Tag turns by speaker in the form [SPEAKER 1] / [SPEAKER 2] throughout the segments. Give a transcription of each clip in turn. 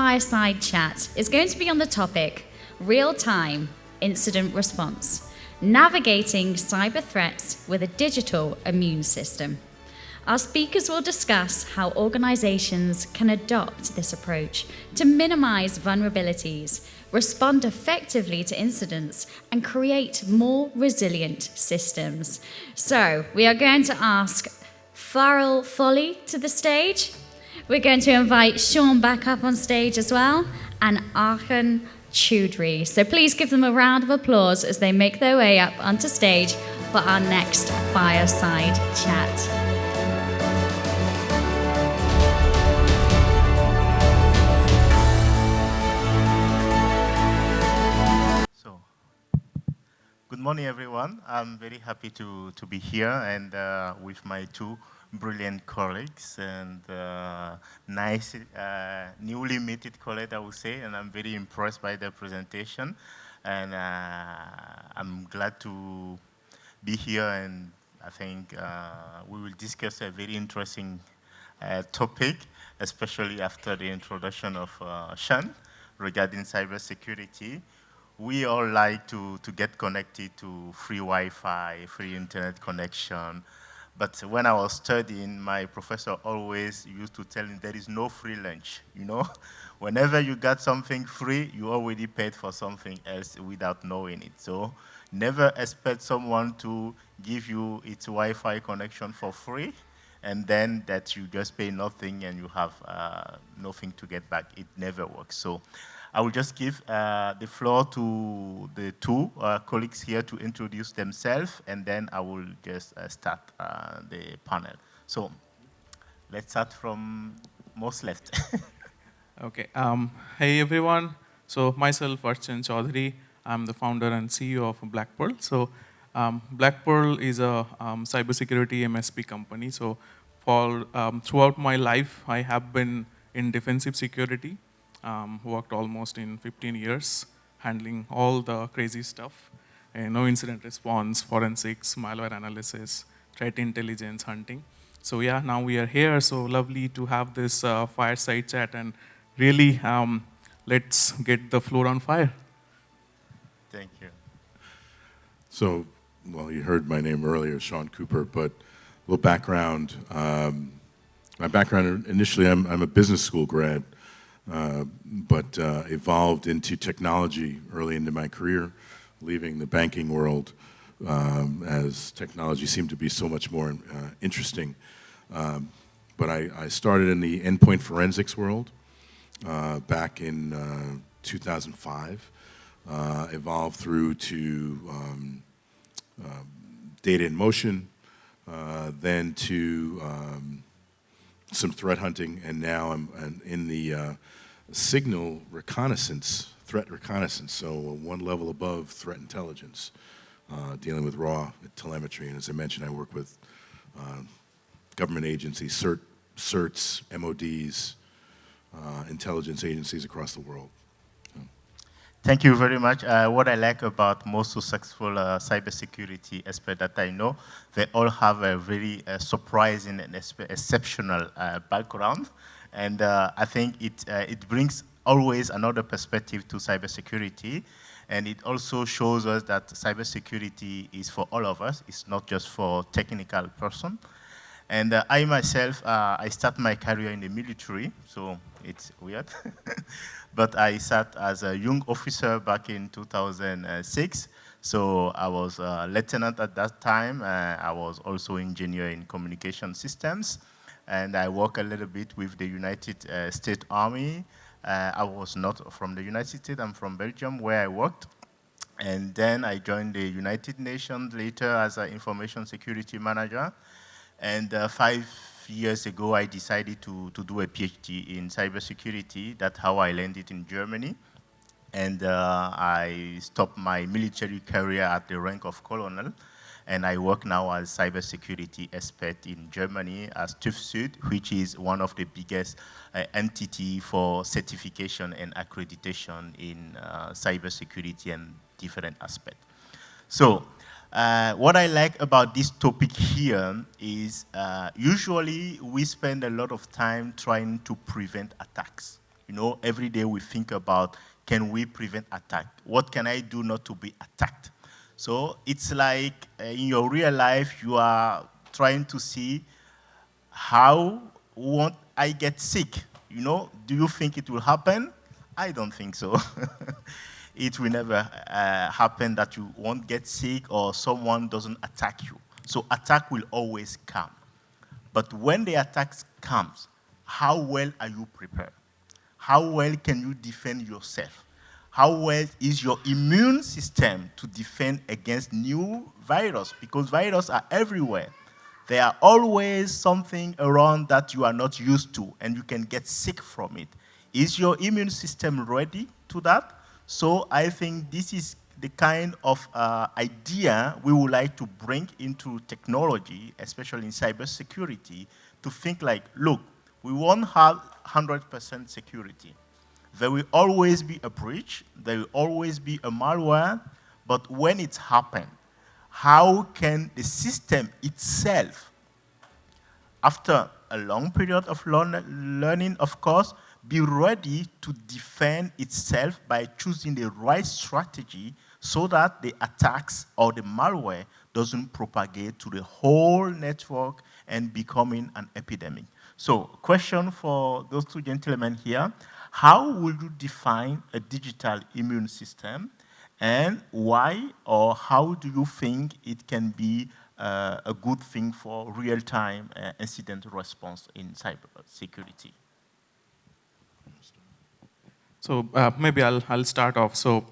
[SPEAKER 1] Fireside chat is going to be on the topic real-time incident response, navigating cyber threats with a digital immune system. Our speakers will discuss how organizations can adopt this approach to minimize vulnerabilities, respond effectively to incidents, and create more resilient systems. So, we are going to ask Farrell Foley to the stage. We're going to invite Sean back up on stage as well, and Arkan Choudhury. So please give them a round of applause as they make their way up onto stage for our next Fireside chat.
[SPEAKER 2] Good morning, everyone. I'm very happy to be here and with my two brilliant colleagues and nice, newly minted colleagues, I would say, and I'm very impressed by their presentation. And I'm glad to be here, and I think we will discuss a very interesting topic, especially after the introduction of Sean regarding cybersecurity. We all like to get connected to free Wi-Fi, free internet connection. But when I was studying, my professor always used to tell me there is no free lunch, you know? Whenever you got something free, you already paid for something else without knowing it. So never expect someone to give you its Wi-Fi connection for free, and then that you just pay nothing and you have nothing to get back. It never works. So I will just give the floor to the two colleagues here to introduce themselves, and then I will just start the panel. So let's start from most left.
[SPEAKER 3] Okay. Hey, everyone. So myself, Archan Choudhury. I'm the founder and CEO of Black Pearl. So Black Pearl is a cybersecurity MSP company. So for throughout my life, I have been in defensive security. Worked almost in 15 years, handling all the crazy stuff, incident response, forensics, malware analysis, threat intelligence, hunting. So yeah, now we are here. So lovely to have this fireside chat, and really, let's get the floor on fire.
[SPEAKER 2] Thank you.
[SPEAKER 4] So, well, you heard my name earlier, Sean Cooper, but a little background. My background, initially, I'm a business school grad. But evolved into technology early into my career, leaving the banking world as technology seemed to be so much more interesting. But I started in the endpoint forensics world back in 2005, evolved through to data in motion, then to some threat hunting, and now I'm in the signal reconnaissance, threat reconnaissance, so one level above threat intelligence, dealing with raw telemetry. And as I mentioned, I work with government agencies, CERTs, MODs, intelligence agencies across the world.
[SPEAKER 2] Thank you very much. What I like about most successful cybersecurity experts that I know, they all have a very surprising and exceptional background. And I think it brings always another perspective to cybersecurity. And it also shows us that cybersecurity is for all of us. It's not just for technical person. And I myself, I started my career in the military, so it's weird. But I sat as a young officer back in 2006. So I was a lieutenant at that time. I was also engineer in communication systems. And I worked a little bit with the United States Army. I was not from the United States, I'm from Belgium, where I worked. And then I joined the United Nations later as an information security manager. And 5 years ago, I decided to do a PhD in cybersecurity. That's how I landed in Germany. And I stopped my military career at the rank of colonel. And I work now as cybersecurity expert in Germany as TÜV Süd, which is one of the biggest entity for certification and accreditation in cybersecurity and different aspects. So what I like about this topic here is usually we spend a lot of time trying to prevent attacks. every day we think about, can we prevent attack? What can I do not to be attacked? So it's like in your real life, you are trying to see how won't I get sick? Do you think it will happen? I don't think so. It will never happen that you won't get sick or someone doesn't attack you. So attack will always come. But when the attack comes, how well are you prepared? How well can you defend yourself? How well is your immune system to defend against new virus? Because viruses are everywhere. There are always something around that you are not used to, and you can get sick from it. Is your immune system ready to that? So I think this is the kind of idea we would like to bring into technology, especially in cybersecurity, to think like, look, we won't have 100% security. There will always be a breach, there will always be a malware, but when it's happened, how can the system itself, after a long period of learning, of course, be ready to defend itself by choosing the right strategy so that the attacks or the malware doesn't propagate to the whole network and becoming an epidemic. So, question for those two gentlemen here. How would you define a digital immune system, and why or how do you think it can be a good thing for real-time incident response in cybersecurity?
[SPEAKER 3] So maybe I'll start off. So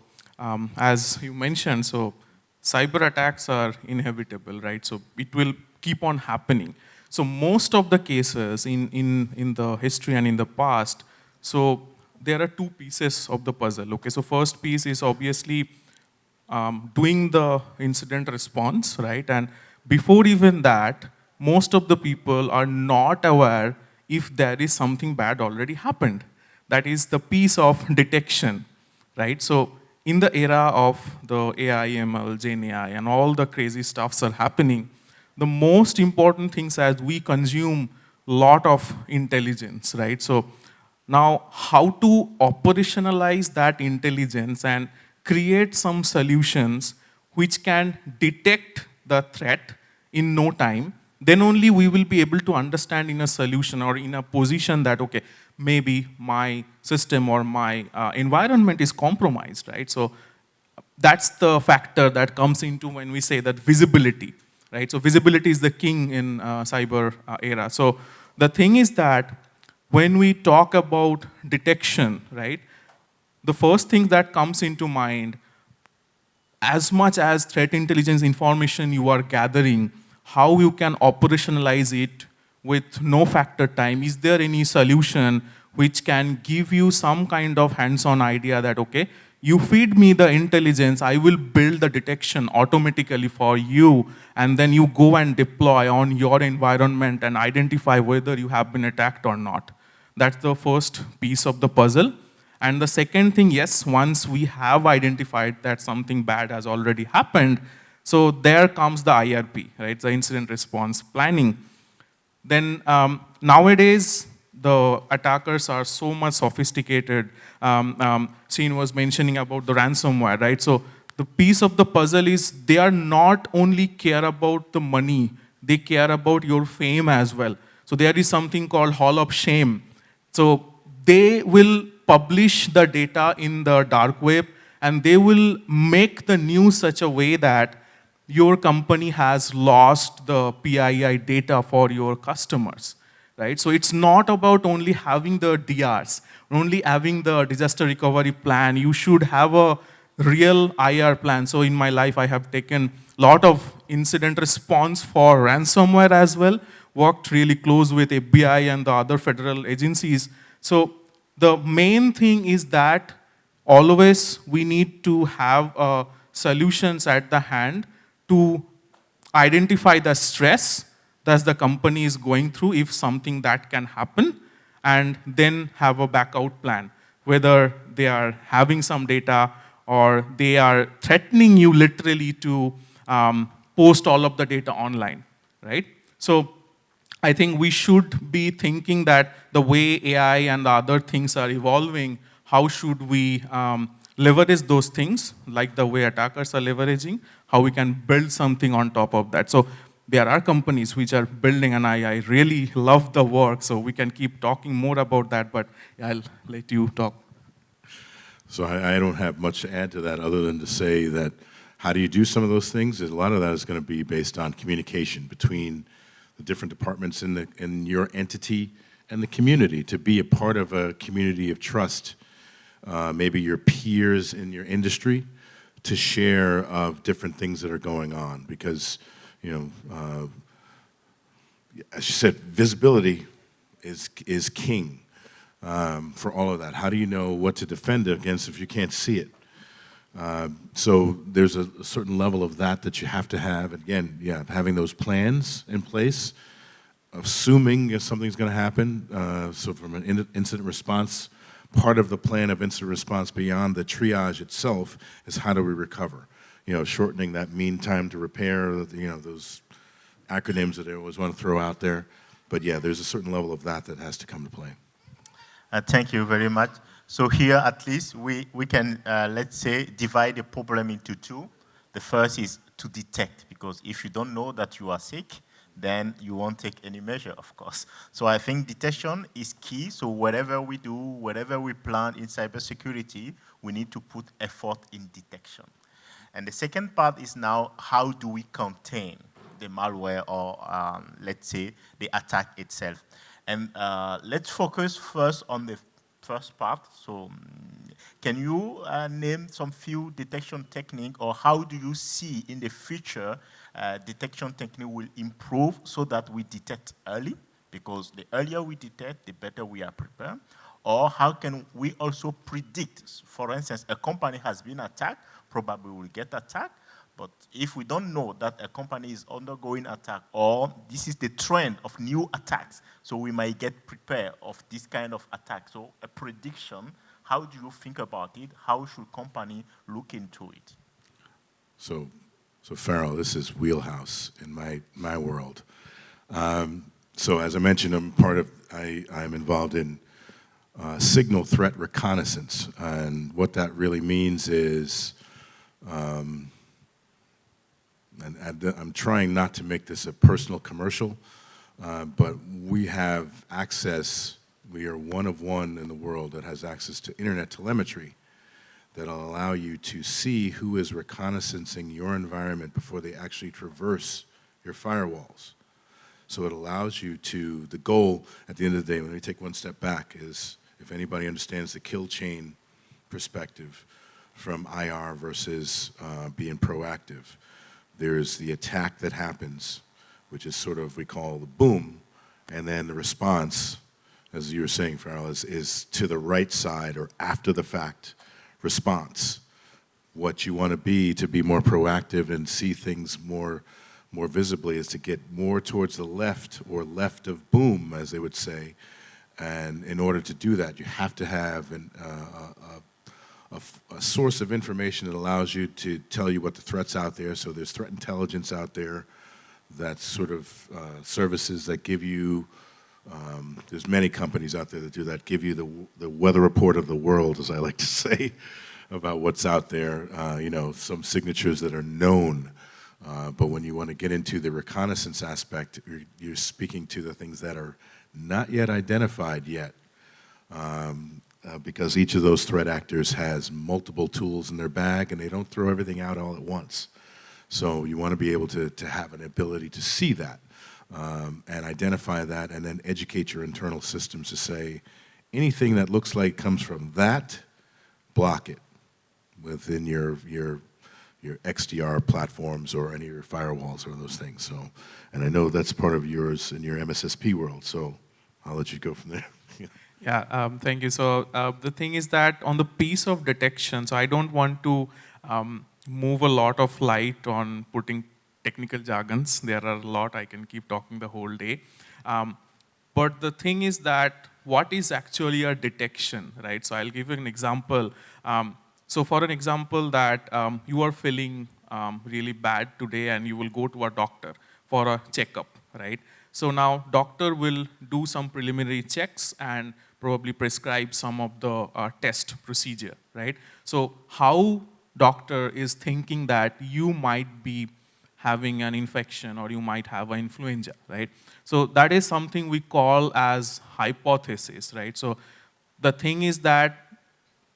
[SPEAKER 3] as you mentioned, so cyber attacks are inevitable, right? So it will keep on happening. So most of the cases in the history and in the past, so there are two pieces of the puzzle. Okay, so first piece is obviously doing the incident response, right? And before even that, most of the people are not aware if there is something bad already happened. That is the piece of detection, right? So in the era of the AI, ML, Gen AI, and all the crazy stuffs are happening, the most important things as we consume lot of intelligence, right? So now how to operationalize that intelligence and create some solutions which can detect the threat in no time, then only we will be able to understand in a solution or in a position that, okay, maybe my system or my environment is compromised, right? So that's the factor that comes into when we say that visibility, right? So visibility is the king in cyber era. So the thing is that when we talk about detection, right, the first thing that comes into mind, as much as threat intelligence information you are gathering, how you can operationalize it with no factor time. Is there any solution which can give you some kind of hands-on idea that, okay, you feed me the intelligence, I will build the detection automatically for you, and then you go and deploy on your environment and identify whether you have been attacked or not. That's the first piece of the puzzle. And the second thing, yes, once we have identified that something bad has already happened, so there comes the IRP, right, the incident response planning. Then nowadays, the attackers are so much sophisticated. Sheen was mentioning about the ransomware, right? So the piece of the puzzle is they are not only care about the money, they care about your fame as well. So there is something called Hall of Shame. So they will publish the data in the dark web, and they will make the news such a way that your company has lost the PII data for your customers, right? So it's not about only having the DRs, only having the disaster recovery plan. You should have a real IR plan. So in my life, I have taken a lot of incident response for ransomware as well, worked really close with FBI and the other federal agencies. So the main thing is that always we need to have solutions at the hand to identify the stress that the company is going through if something that can happen, and then have a backout plan, whether they are having some data or they are threatening you literally to post all of the data online, right? So I think we should be thinking that the way AI and the other things are evolving, how should we leverage those things, like the way attackers are leveraging, how we can build something on top of that. So there are companies which are building, and I really love the work, so we can keep talking more about that, but I'll let you talk.
[SPEAKER 4] So I don't have much to add to that other than to say that how do you do some of those things? A lot of that is going to be based on communication between the different departments in your entity and the community, to be a part of a community of trust, maybe your peers in your industry, to share of different things that are going on. Because, as you said, visibility is king for all of that. How do you know what to defend against if you can't see it? So there's a certain level of that you have to have. Again, yeah, having those plans in place, assuming if something's going to happen. So from an incident response, part of the plan of incident response beyond the triage itself is how do we recover? Shortening that mean time to repair, those acronyms that I always want to throw out there. But yeah, there's a certain level of that has to come to play.
[SPEAKER 2] Thank you very much. So here, at least, we can, let's say, divide the problem into two. The first is to detect, because if you don't know that you are sick, then you won't take any measure, of course. So I think detection is key. So whatever we do, whatever we plan in cybersecurity, we need to put effort in detection. And the second part is now, how do we contain the malware or, let's say, the attack itself? And let's focus first on the first part. So can you name some few detection techniques, or how do you see in the future detection technique will improve so that we detect early? Because the earlier we detect, the better we are prepared. Or how can we also predict? For instance, a company has been attacked, probably will get attacked. But if we don't know that a company is undergoing attack, or this is the trend of new attacks, so we might get prepared of this kind of attack. So a prediction, how do you think about it? How should company look into it?
[SPEAKER 4] So Farrell, this is wheelhouse in my world. So as I mentioned, I'm involved in signal threat reconnaissance, and what that really means is, and I'm trying not to make this a personal commercial, but we have access, we are one of one in the world that has access to internet telemetry that will allow you to see who is reconnaissancing your environment before they actually traverse your firewalls. So it allows you to, the goal at the end of the day, when we take one step back, is if anybody understands the kill chain perspective from IR versus being proactive, there's the attack that happens, which is sort of, we call the boom, and then the response, as you were saying, Farrell, is to the right side or after the fact response. What you want to be more proactive and see things more visibly, is to get more towards the left, or left of boom, as they would say. And in order to do that, you have to have a source of information that allows you to tell you what the threats out there. So there's threat intelligence out there, that's sort of services that give you, there's many companies out there that do that, give you the weather report of the world, as I like to say, about what's out there, some signatures that are known. But when you want to get into the reconnaissance aspect, you're speaking to the things that are not yet identified yet. Because each of those threat actors has multiple tools in their bag, and they don't throw everything out all at once. So you want to be able to have an ability to see that and identify that, and then educate your internal systems to say, anything that looks like comes from that, block it within your XDR platforms or any of your firewalls or those things. So, and I know that's part of yours in your MSSP world, so I'll let you go from there.
[SPEAKER 3] Yeah, thank you. So the thing is that on the piece of detection, so I don't want to move a lot of light on putting technical jargons. There are a lot, I can keep talking the whole day. But the thing is that what is actually a detection, right? So I'll give you an example. So for an example that you are feeling really bad today and you will go to a doctor for a checkup, right? So now doctor will do some preliminary checks and probably prescribe some of the test procedure, right? So how doctor is thinking that you might be having an infection or you might have an influenza, right? So that is something we call as hypothesis, right? So the thing is that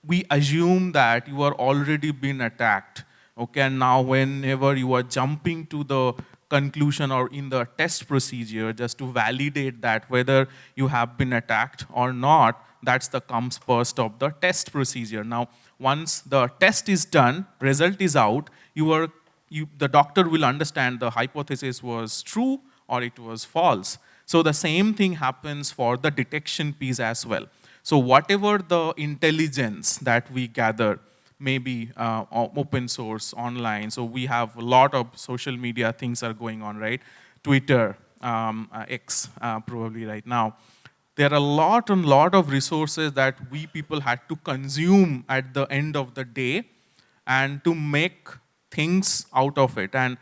[SPEAKER 3] we assume that you are already been attacked, okay, and now whenever you are jumping to the conclusion or in the test procedure just to validate that whether you have been attacked or not, that's the comes first of the test procedure. Now once the test is done, result is out, the doctor will understand the hypothesis was true or it was false. So the same thing happens for the detection piece as well. So whatever the intelligence that we gather, maybe open source, online, so we have a lot of social media things are going on, right? Twitter, X, probably right now. There are a lot of resources that we people had to consume at the end of the day and to make things out of it. And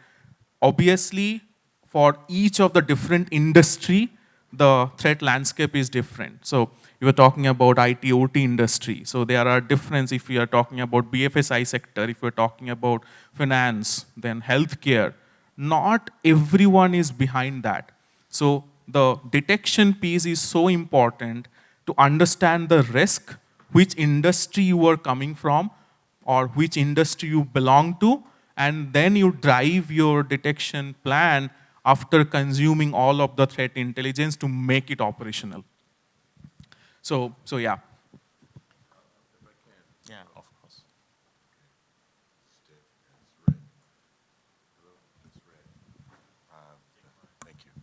[SPEAKER 3] obviously, for each of the different industry, the threat landscape is different. So you were talking about IT, OT industry. So there are difference if you are talking about BFSI sector, if you're talking about finance, then healthcare. Not everyone is behind that. So the detection piece is so important to understand the risk, which industry you are coming from, or which industry you belong to, and then you drive your detection plan after consuming all of the threat intelligence to make it operational. So yeah.
[SPEAKER 2] Yeah, of course.
[SPEAKER 4] Thank you.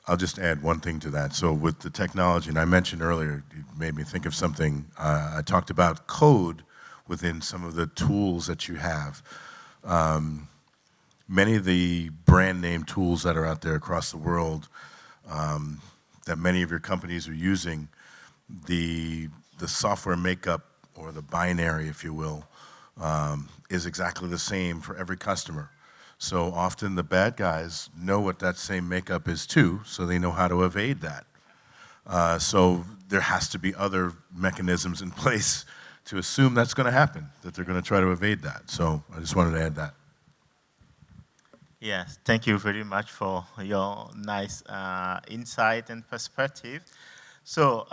[SPEAKER 4] I'll just add one thing to that. So with the technology, and I mentioned earlier, it made me think of something. I talked about code within some of the tools that you have. Many of the brand name tools that are out there across the world that many of your companies are using, the software makeup or the binary, if you will, is exactly the same for every customer. So often the bad guys know what that same makeup is too, so they know how to evade that. So there has to be other mechanisms in place to assume that's going to happen, that they're going to try to evade that. So I just wanted to add that.
[SPEAKER 2] Yes, thank you very much for your nice insight and perspective. So,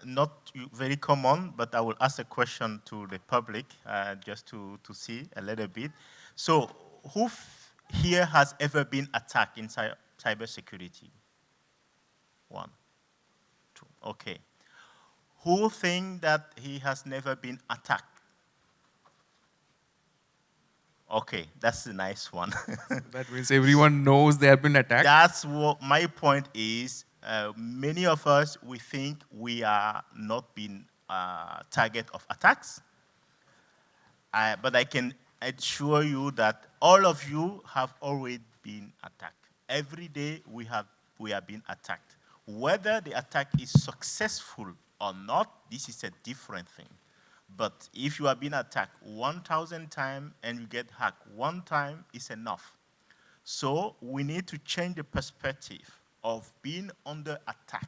[SPEAKER 2] not very common, but I will ask a question to the public just to see a little bit. So, who here has ever been attacked in cybersecurity? One, two, okay. Who think that he has never been attacked? Okay, that's a nice one.
[SPEAKER 3] That means everyone knows they have been attacked.
[SPEAKER 2] That's what my point is. Many of us, we think we are not being target of attacks. But I can assure you that all of you have already been attacked. Every day we are being attacked. Whether the attack is successful or not, this is a different thing. But if you have been attacked 1,000 times and you get hacked one time, is enough. So we need to change the perspective of being under attack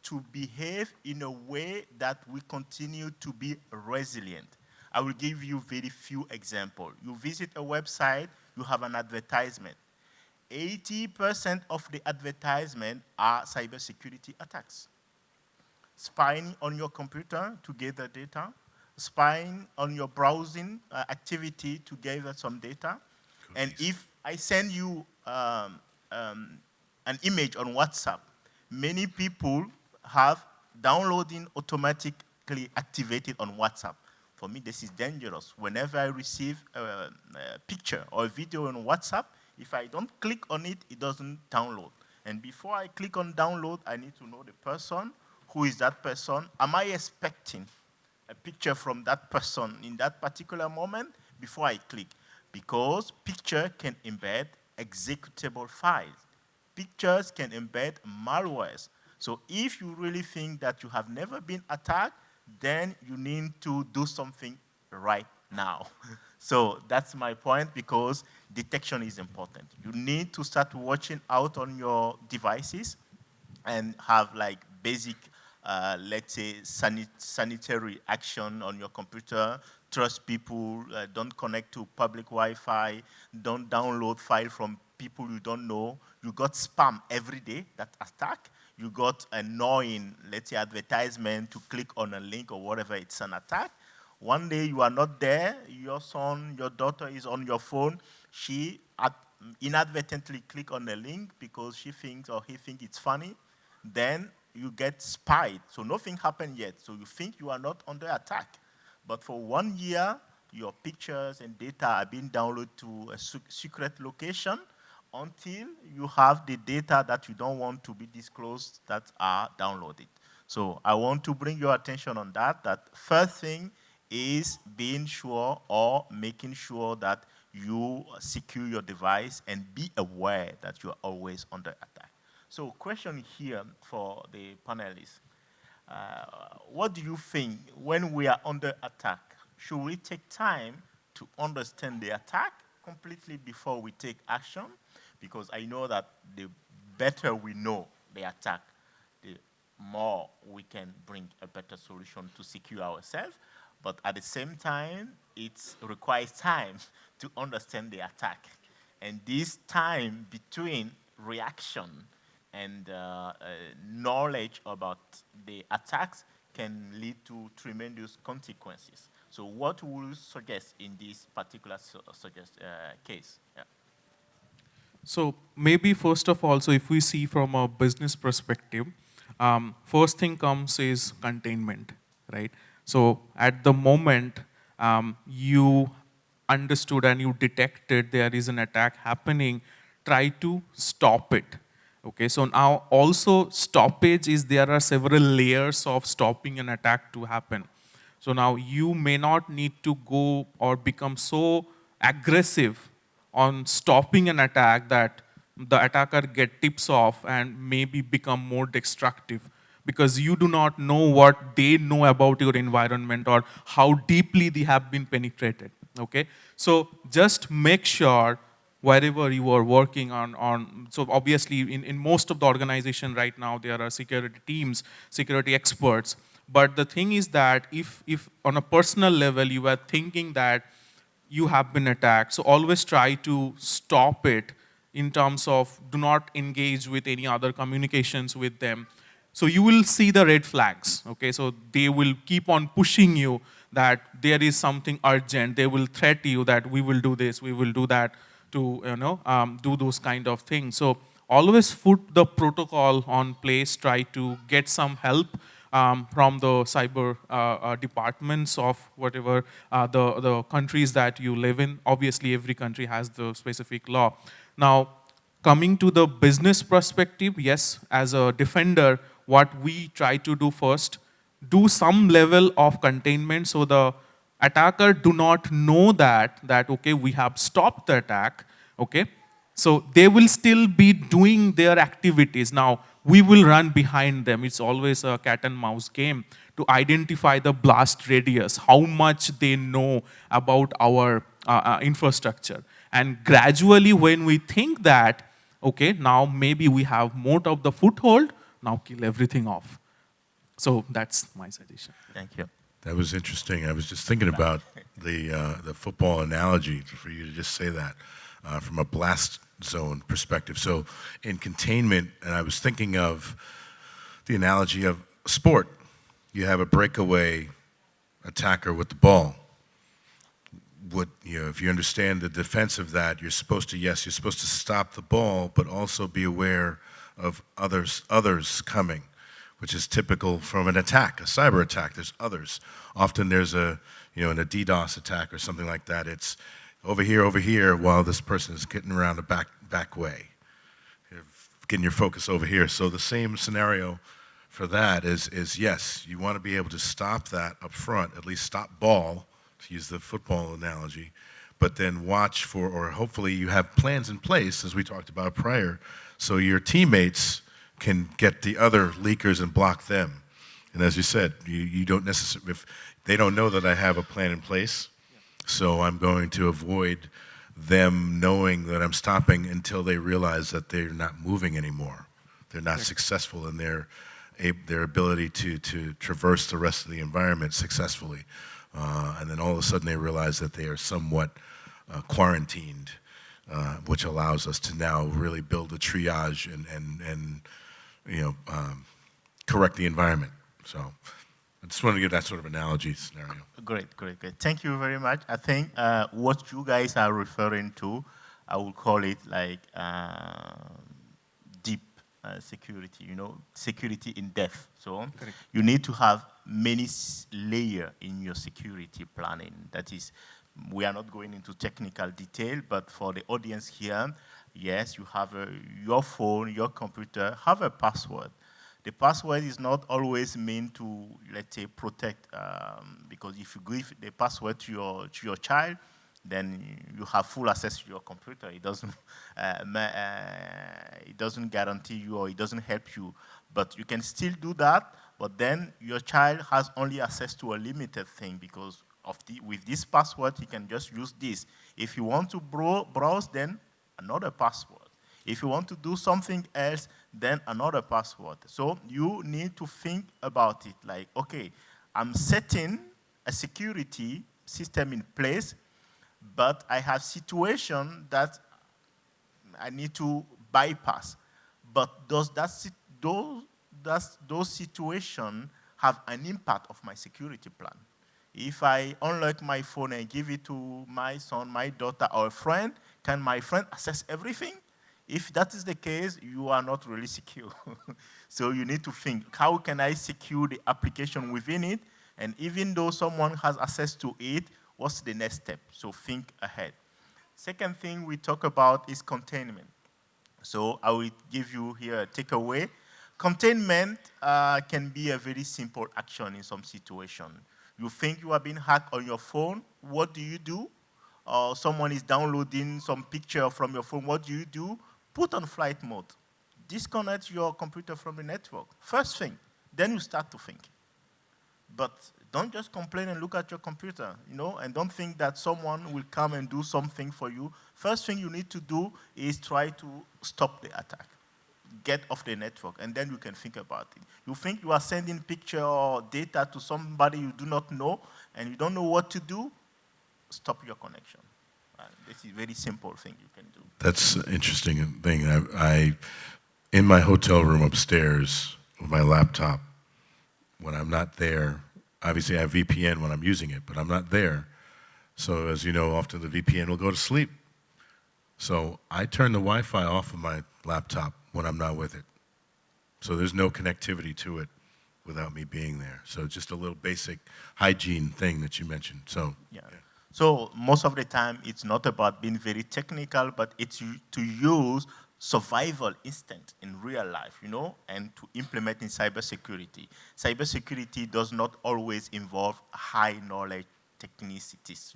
[SPEAKER 2] to behave in a way that we continue to be resilient. I will give you very few examples. You visit a website, you have an advertisement. 80% of the advertisement are cybersecurity attacks. Spying on your computer to gather data, spying on your browsing activity to gather some data. Cookies. And if I send you an image on WhatsApp, many people have downloading automatically activated on WhatsApp. For me, this is dangerous. Whenever I receive a picture or a video on WhatsApp, if I don't click on it, it doesn't download. And before I click on download, I need to know the person. Who is that person? Am I expecting a picture from that person in that particular moment before I click? Because picture can embed executable files. Pictures can embed malwares. So if you really think that you have never been attacked, then you need to do something right now. So that's my point, because detection is important. You need to start watching out on your devices and have like basic, let's say, sanitary action on your computer. Trust people, don't connect to public Wi-Fi, don't download file from people you don't know. You got spam every day that attack. You got annoying, let's say, advertisement to click on a link or whatever, it's an attack. One day you are not there, your son, your daughter is on your phone, she inadvertently click on a link because she thinks or he thinks it's funny, then you get spied. So nothing happened yet. So you think you are not under attack. But for 1 year, your pictures and data are being downloaded to a secret location until you have the data that you don't want to be disclosed that are downloaded. So I want to bring your attention on that, that first thing is being sure or making sure that you secure your device and be aware that you are always under attack. So question here for the panelists. What do you think when we are under attack? Should we take time to understand the attack completely before we take action? Because I know that the better we know the attack, the more we can bring a better solution to secure ourselves. But at the same time, it requires time to understand the attack. And this time between reaction and knowledge about the attacks can lead to tremendous consequences. So what would you suggest in this particular case? Yeah.
[SPEAKER 3] So maybe first of all, so if we see from a business perspective, first thing comes is containment, right? So at the moment you understood and you detected there is an attack happening, try to stop it. Okay, so now also stoppage is there are several layers of stopping an attack to happen. So now you may not need to go or become so aggressive on stopping an attack that the attacker get tips off and maybe become more destructive, because you do not know what they know about your environment or how deeply they have been penetrated. Okay, so just make sure wherever you are working on so obviously in most of the organization right now there are security teams, security experts, but the thing is that if on a personal level you are thinking that you have been attacked, so always try to stop it in terms of do not engage with any other communications with them. So you will see the red flags, okay? So they will keep on pushing you that there is something urgent. They will threat you that we will do this, we will do that to do those kind of things. So always put the protocol on place, try to get some help from the cyber departments of whatever the countries that you live in. Obviously, every country has the specific law. Now, coming to the business perspective, yes, as a defender, what we try to do first, do some level of containment so the attacker do not know that okay, we have stopped the attack, okay? So they will still be doing their activities. Now, we will run behind them. It's always a cat and mouse game to identify the blast radius, how much they know about our infrastructure. And gradually, when we think that, okay, now maybe we have more of the foothold, now kill everything off. So that's my suggestion.
[SPEAKER 2] Thank you.
[SPEAKER 4] That was interesting. I was just thinking about the football analogy for you to just say that from a blast zone perspective. So in containment, and I was thinking of the analogy of sport. You have a breakaway attacker with the ball. If you understand the defense of that, you're supposed to stop the ball, but also be aware of others coming, which is typical from an attack, a cyber attack. There's others. Often there's an a DDoS attack or something like that. It's over here, while this person is getting around the back way. You're getting your focus over here. So the same scenario for that is yes, you want to be able to stop that up front, at least stop ball, to use the football analogy, but then watch for, or hopefully you have plans in place, as we talked about prior, so your teammates can get the other leakers and block them. And as you said, you don't necessarily, if they don't know that I have a plan in place, So I'm going to avoid them knowing that I'm stopping until they realize that they're not moving anymore. They're not successful in their ability to traverse the rest of the environment successfully. And then all of a sudden they realize that they are somewhat quarantined, which allows us to now really build a triage and correct the environment. So I just want to give that sort of analogy scenario.
[SPEAKER 2] Great, great, great. Thank you very much. I think what you guys are referring to, I would call it like deep security, security in depth. So you need to have many layers in your security planning. That is, we are not going into technical detail, but for the audience here, yes, you have your phone, your computer, have a password. The password is not always meant to, let's say, protect, because if you give the password to your child, then you have full access to your computer. It doesn't guarantee you, or it doesn't help you. But you can still do that, but then your child has only access to a limited thing, because with this password, he can just use this. If you want to browse, then another password. If you want to do something else, then another password. So you need to think about it like, okay, I'm setting a security system in place, but I have situation that I need to bypass. But those situations have an impact of my security plan. If I unlock my phone and give it to my son, my daughter, or a friend, can my friend access everything? If that is the case, you are not really secure. So you need to think, how can I secure the application within it? And even though someone has access to it, what's the next step? So think ahead. Second thing we talk about is containment. So I will give you here a takeaway. Containment can be a very simple action in some situation. You think you are being hacked on your phone, what do? Or someone is downloading some picture from your phone, what do? Put on flight mode. Disconnect your computer from the network. First thing, then you start to think. But don't just complain and look at your computer, and don't think that someone will come and do something for you. First thing you need to do is try to stop the attack. Get off the network, and then you can think about it. You think you are sending picture or data to somebody you do not know, and you don't know what to do, stop your connection. This is a very simple thing you can do.
[SPEAKER 4] That's an interesting thing. I in my hotel room upstairs with my laptop, when I'm not there, obviously I have VPN when I'm using it, but I'm not there. So as you know, often the VPN will go to sleep. So I turn the Wi-Fi off of my laptop when I'm not with it. So there's no connectivity to it without me being there. So just a little basic hygiene thing that you mentioned. So
[SPEAKER 2] yeah. So most of the time, it's not about being very technical, but it's to use survival instinct in real life, and to implement in cybersecurity. Cybersecurity does not always involve high knowledge technicities,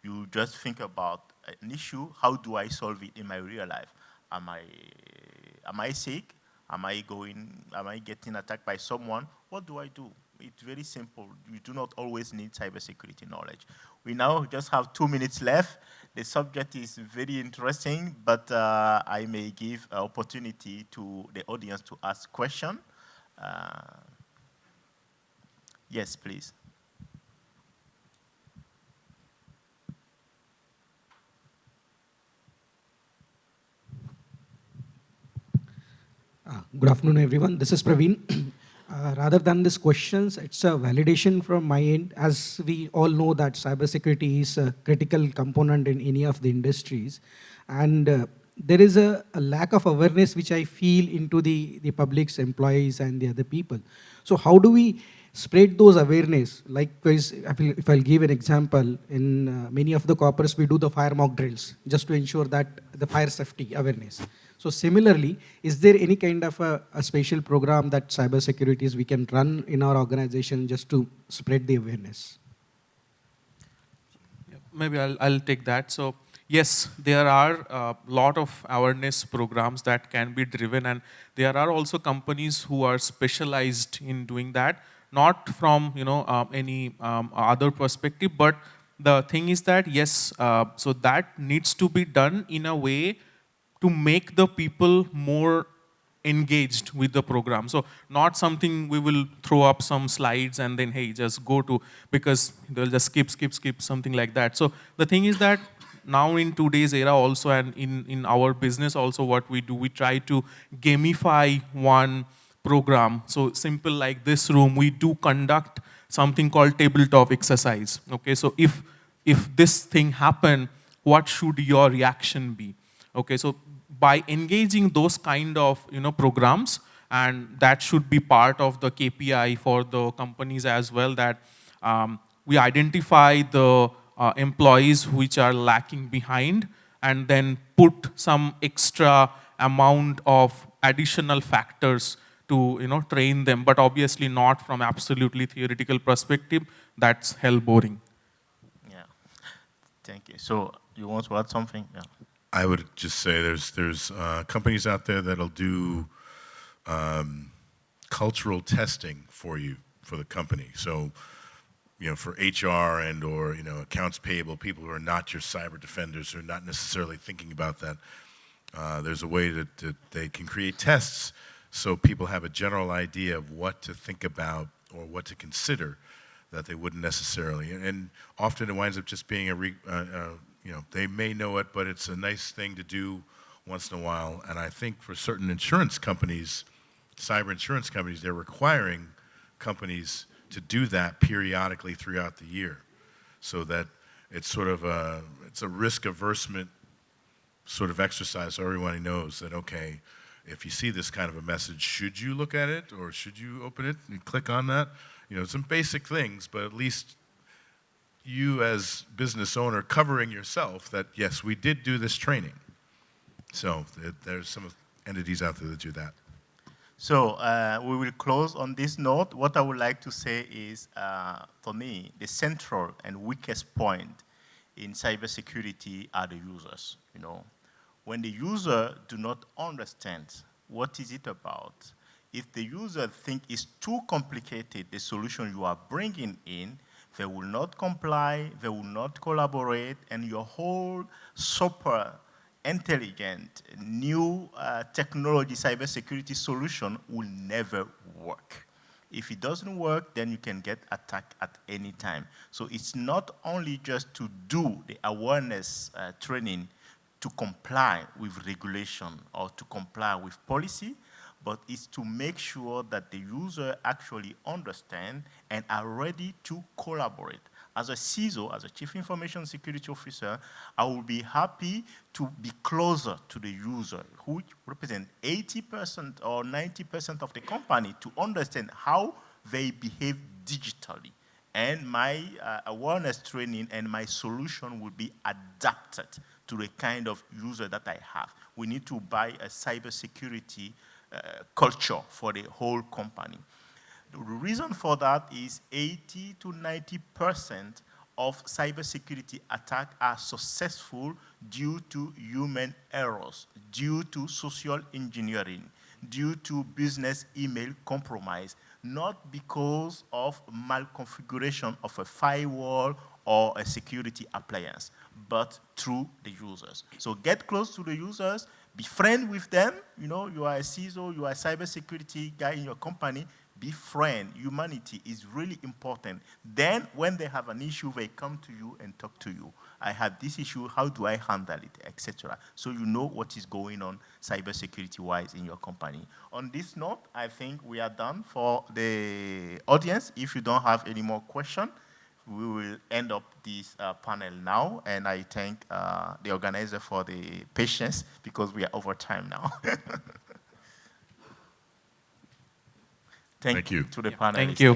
[SPEAKER 2] You just think about an issue, how do I solve it in my real life? Am I sick? Am I getting attacked by someone? What do I do? It's very simple. You do not always need cybersecurity knowledge. We now just have 2 minutes left. The subject is very interesting, but I may give an opportunity to the audience to ask questions. Yes, please.
[SPEAKER 5] Good afternoon, everyone. This is Praveen. Rather than these questions, it's a validation from my end. As we all know that cybersecurity is a critical component in any of the industries. And there is a lack of awareness which I feel into the public's employees and the other people. So how do we spread those awareness? Likewise, if I'll give an example, in many of the corporates, we do the fire mock drills just to ensure that the fire safety awareness. So similarly, is there any kind of a special program that cybersecurities we can run in our organization just to spread the awareness?
[SPEAKER 3] Yeah, maybe I'll take that. So yes, there are a lot of awareness programs that can be driven, and there are also companies who are specialized in doing that, not from any other perspective, but the thing is that, yes, so that needs to be done in a way to make the people more engaged with the program. So not something we will throw up some slides and then, hey, just go to, because they'll just skip, something like that. So the thing is that now in today's era also, and in our business also, what we do, we try to gamify one program. So simple like this room, we do conduct something called tabletop exercise. Okay, so if this thing happen, what should your reaction be? Okay, so by engaging those kind of programs, and that should be part of the KPI for the companies as well, that we identify the employees which are lacking behind, and then put some extra amount of additional factors to train them, but obviously not from absolutely theoretical perspective. That's hell boring.
[SPEAKER 2] Yeah, thank you. So you want to add something? Yeah.
[SPEAKER 4] I would just say there's companies out there that'll do cultural testing for you, for the company. So, for HR and or accounts payable, people who are not your cyber defenders, who are not necessarily thinking about that. There's a way that they can create tests so people have a general idea of what to think about or what to consider that they wouldn't necessarily. And often it winds up just being they may know it, but it's a nice thing to do once in a while. And I think for certain insurance companies, cyber insurance companies, they're requiring companies to do that periodically throughout the year, so that it's sort of it's a risk aversion sort of exercise, so everybody knows that, okay, if you see this kind of a message, should you look at it or should you open it and click on that? Some basic things, but at least you as business owner covering yourself that, yes, we did do this training. So there's some entities out there that do that.
[SPEAKER 2] So we will close on this note. What I would like to say is, for me, the central and weakest point in cybersecurity are the users. When the user do not understand what is it about, if the user think it's too complicated, the solution you are bringing in, they will not comply, they will not collaborate, and your whole super intelligent new technology cybersecurity solution will never work. If it doesn't work, then you can get attacked at any time. So it's not only just to do the awareness training to comply with regulation or to comply with policy, but it's to make sure that the user actually understand and are ready to collaborate. As a CISO, as a Chief Information Security Officer, I will be happy to be closer to the user, who represent 80% or 90% of the company, to understand how they behave digitally. And my awareness training and my solution will be adapted to the kind of user that I have. We need to buy a cybersecurity culture for the whole company. The reason for that is 80 to 90% of cybersecurity attacks are successful due to human errors, due to social engineering, due to business email compromise, not because of malconfiguration of a firewall or a security appliance, but through the users. So get close to the users, be friend with them. You are a CISO, you are a cybersecurity guy in your company, be friend. Humanity is really important. Then when they have an issue, they come to you and talk to you. I have this issue, how do I handle it, etc. So you know what is going on cybersecurity-wise in your company. On this note, I think we are done for the audience. If you don't have any more questions, we will end up this panel now, and I thank the organizer for the patience, because we are over time now.
[SPEAKER 4] Thank you
[SPEAKER 2] to the panelists.
[SPEAKER 3] Thank you.